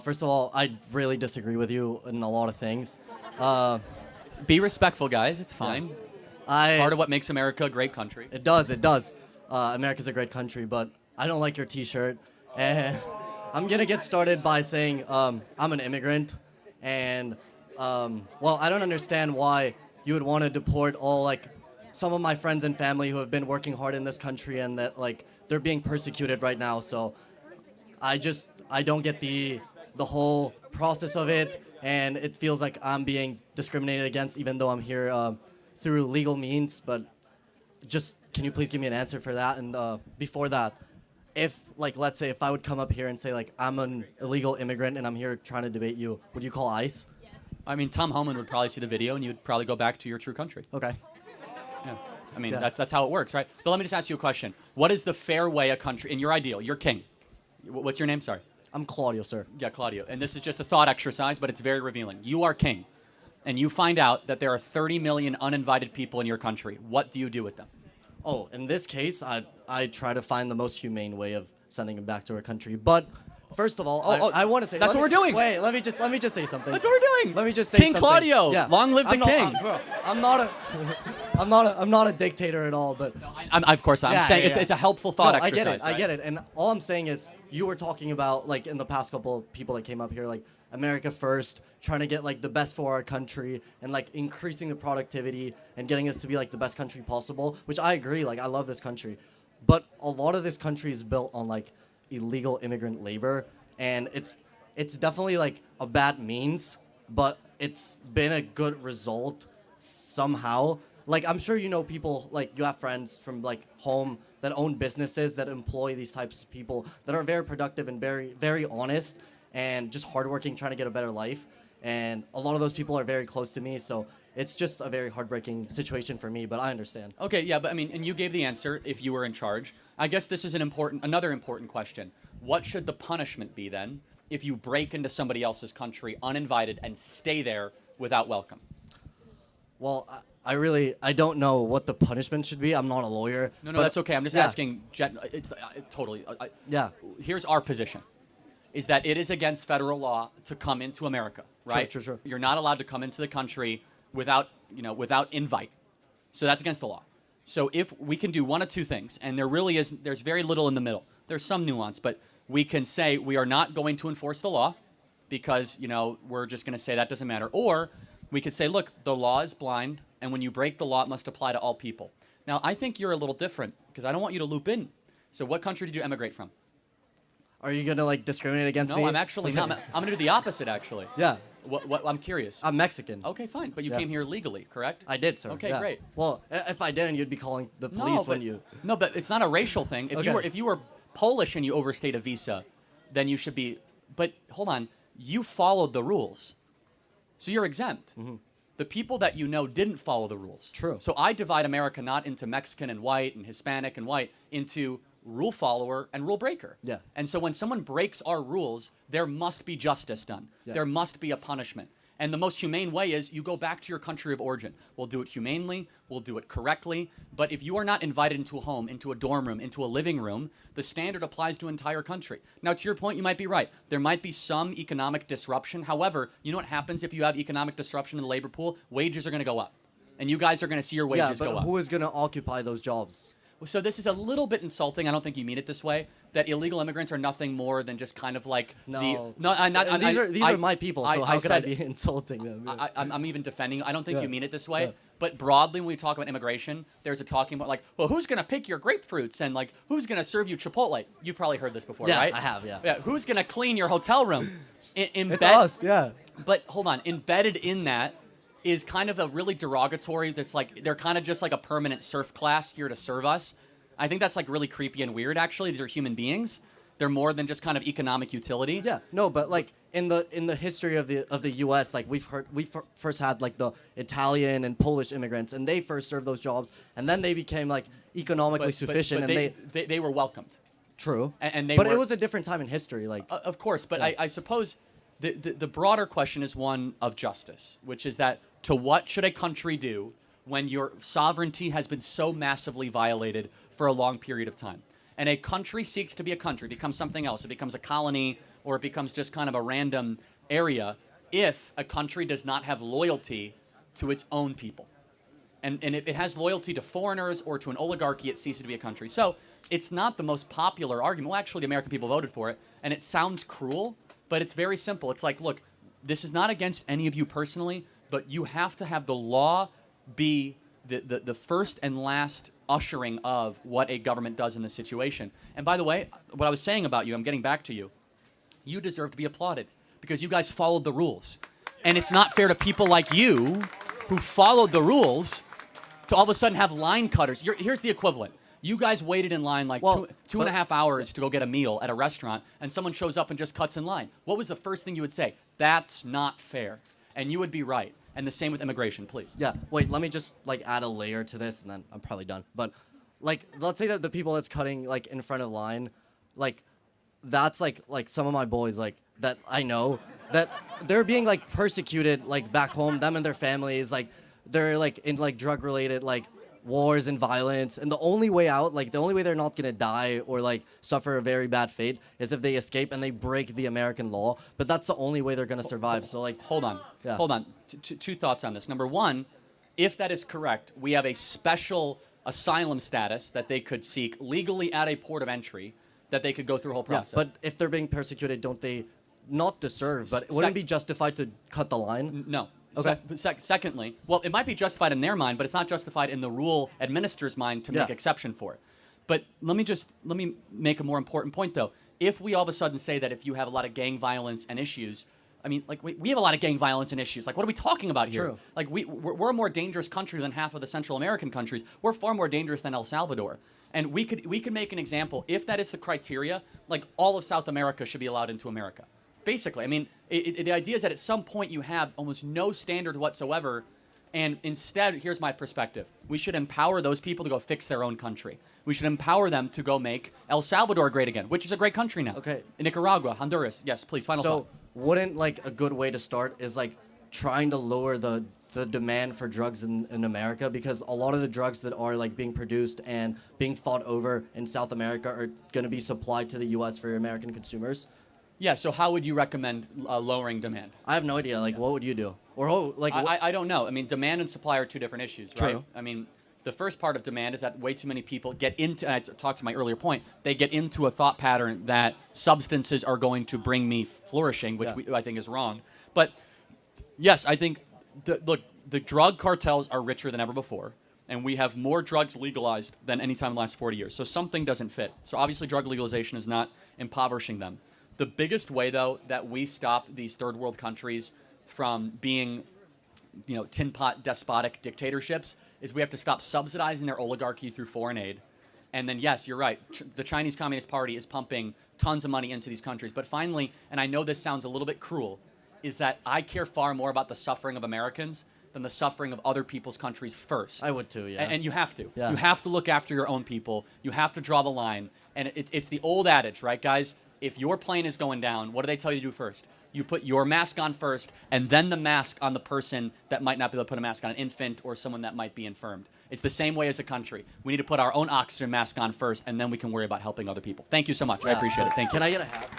First of all, I really disagree with you in a lot of things. Uh, Be respectful, guys. It's fine. I Part of what makes America a great country. It does. It does. America's a great country, but I don't like your T-shirt. And I'm gonna get started by saying I'm an immigrant, and well, I don't understand why you would want to deport all like some of my friends and family who have been working hard in this country and that like they're being persecuted right now. So I don't get the whole process of it, and it feels like I'm being discriminated against even though I'm here through legal means. But just can you please give me an answer for that? And before that, if like let's say if I would come up here and say like I'm an illegal immigrant and I'm here trying to debate you, would you call ICE? I mean, Tom Homan would probably see the video, and you'd probably go back to your true country. Okay. Yeah. I mean, Yeah. that's how it works, right? But let me just ask you a question. What is the fair way a country, in your ideal, you're king. What's your name? Sorry. I'm Claudio, sir. Yeah, Claudio. And this is just a thought exercise, but it's very revealing. You are king, and you find out that there are 30 million uninvited people in your country. What do you do with them? Oh, in this case, I try to find the most humane way of sending him back to our country. But first of all, I want to say that's what we're doing. Wait, let me just say something. That's what we're doing. Let me just say King something. Claudio, Yeah. long live the king. Bro, I'm not a dictator at all. But Of course, I'm Yeah, saying yeah, yeah. it's a helpful thought no, exercise. I get it. And all I'm saying is you were talking about like in the past couple of people that came up here like America first, trying to get like the best for our country and like increasing the productivity and getting us to be like the best country possible, which I agree, like I love this country. But a lot of this country is built on like illegal immigrant labor, and it's definitely like a bad means, but it's been a good result somehow. Like I'm sure you know people, like you have friends from like home that own businesses that employ these types of people that are very productive and very very honest and just hardworking, trying to get a better life. And a lot of those people are very close to me, so it's just a very heartbreaking situation for me, but I understand. Okay, yeah, but I mean, and you gave the answer if you were in charge. I guess this is another important question. What should the punishment be then if you break into somebody else's country uninvited and stay there without welcome? Well, I don't know what the punishment should be. I'm not a lawyer. No, but that's okay. I'm just yeah, asking. It's totally. Yeah. Here's our position: is that it is against federal law to come into America, right? True. You're not allowed to come into the country without invite. So that's against the law. So if we can do one of two things, and there's very little in the middle. There's some nuance, but we can say we are not going to enforce the law because, we're just going to say that doesn't matter. Or we could say, look, the law is blind, and when you break the law, it must apply to all people. Now, I think you're a little different because I don't want you to loop in. So what country did you emigrate from? Are you gonna like discriminate against me? No, I'm actually not. I'm going to do the opposite, actually. Yeah. What I'm curious. I'm Mexican. Okay, fine. But you Yeah. came here legally, correct? I did, sir. Okay, yeah. great. Well, if I didn't, you'd be calling the police when you. No, but it's not a racial thing. Okay. If you were Polish and you overstayed a visa, then you should be. But hold on, you followed the rules, so you're exempt. Mm-hmm. The people that you know didn't follow the rules. True. So I divide America not into Mexican and white and Hispanic and white, into rule follower and rule breaker. Yeah. And so when someone breaks our rules, there must be justice done. Yeah. There must be a punishment. And the most humane way is you go back to your country of origin. We'll do it humanely, we'll do it correctly, but if you are not invited into a home, into a dorm room, into a living room, the standard applies to an entire country. Now, to your point, you might be right. There might be some economic disruption. However, you know what happens if you have economic disruption in the labor pool? Wages are going to go up. And you guys are going to see your wages Yeah, go but up. who is gonna occupy those jobs? So this is a little bit insulting. I don't think you mean it this way. That illegal immigrants are nothing more than just kind of like No. these These are my people, so how could I be insulting them? I'm even defending. I don't think Yeah. you mean it this way. Yeah. But broadly, when we talk about immigration, there's a talking about like, well, who's gonna pick your grapefruits and like who's gonna serve you Chipotle? You've probably heard this before, Yeah, right? I have, yeah. Yeah. Who's gonna clean your hotel room? It's us, yeah. But hold on, embedded in that is kind of a really derogatory. That's like they're kind of just like a permanent serf class here to serve us. I think that's like really creepy and weird. Actually, these are human beings. They're more than just kind of economic utility. Yeah, no, but like in the history of the U.S., like we first had like the Italian and Polish immigrants, and they first served those jobs, and then they became like economically sufficient, but and they were welcomed. true, And they but were, it was a different time in history, like of course. But Yeah. I suppose the broader question is one of justice, which is that to what should a country do when your sovereignty has been so massively violated for a long period of time? And a country seeks to be a country, becomes something else. It becomes a colony or it becomes just kind of a random area if a country does not have loyalty to its own people. And if it has loyalty to foreigners or to an oligarchy, it ceases to be a country. So it's not the most popular argument. Well, actually, the American people voted for it, and it sounds cruel, but it's very simple. It's like, look, this is not against any of you personally, but you have to have the law be the first and last ushering of what a government does in this situation. And by the way, what I was saying about you, I'm getting back to you. You deserve to be applauded because you guys followed the rules. And it's not fair to people like you who followed the rules to all of a sudden have line cutters. Here's the equivalent. You guys waited in line like two and a half hours to go get a meal at a restaurant, and someone shows up and just cuts in line. What was the first thing you would say? That's not fair. And you would be right. And the same with immigration, please. Yeah, wait, let me just like add a layer to this, and then I'm probably done. But like, let's say that the people that's cutting like in front of the line, like that's like some of my boys like that I know that they're being like persecuted like back home, them and their families, like they're like in like drug related like wars and violence, and the only way out, like the only way they're not gonna die or like suffer a very bad fate is if they escape and they break the American law. But that's the only way they're gonna survive. So like, hold on. Two thoughts on this. Number one, if that is correct, we have a special asylum status that they could seek legally at a port of entry, that they could go through a whole process. But if they're being persecuted, don't they not deserve? But wouldn't it be justified to cut the line? No. Okay. Secondly, well, it might be justified in their mind, but it's not justified in the rule administrator's mind to make exception for it. But let me make a more important point, though. If we all of a sudden say that if you have a lot of gang violence and issues, I mean, like we have a lot of gang violence and issues. Like, what are we talking about here? True. Like, we're a more dangerous country than half of the Central American countries. We're far more dangerous than El Salvador. And we could make an example. If that is the criteria, like all of South America should be allowed into America. Basically, I mean, the idea is that at some point you have almost no standard whatsoever, and instead, here's my perspective. We should empower those people to go fix their own country. We should empower them to go make El Salvador great again, which is a great country now. Okay. Nicaragua, Honduras. Yes, please, final thought. So wouldn't like a good way to start is like trying to lower the demand for drugs in America, because a lot of the drugs that are like being produced and being fought over in South America are going to be supplied to the U.S. for American consumers. Yeah, so how would you recommend lowering demand? I have no idea. Like, what would you do? Or like, I don't know. I mean, demand and supply are two different issues, right? True. I mean, the first part of demand is that way too many people get into, and I talked to my earlier point, they get into a thought pattern that substances are going to bring me flourishing, which I think is wrong. But yes, I think, the drug cartels are richer than ever before, and we have more drugs legalized than any time in the last 40 years. So something doesn't fit. So obviously drug legalization is not impoverishing them. The biggest way, though, that we stop these third world countries from being, tin pot despotic dictatorships is we have to stop subsidizing their oligarchy through foreign aid. And then, yes, you're right, the Chinese Communist Party is pumping tons of money into these countries. But finally, and I know this sounds a little bit cruel, is that I care far more about the suffering of Americans than the suffering of other people's countries first. I would too, yeah. And you have to. Yeah. You have to look after your own people. You have to draw the line. And it's the old adage, right, guys? If your plane is going down, what do they tell you to do first? You put your mask on first, and then the mask on the person that might not be able to put a mask on, an infant or someone that might be infirmed. It's the same way as a country. We need to put our own oxygen mask on first, and then we can worry about helping other people. Thank you so much. I appreciate it. Thank you. Can I get a hat?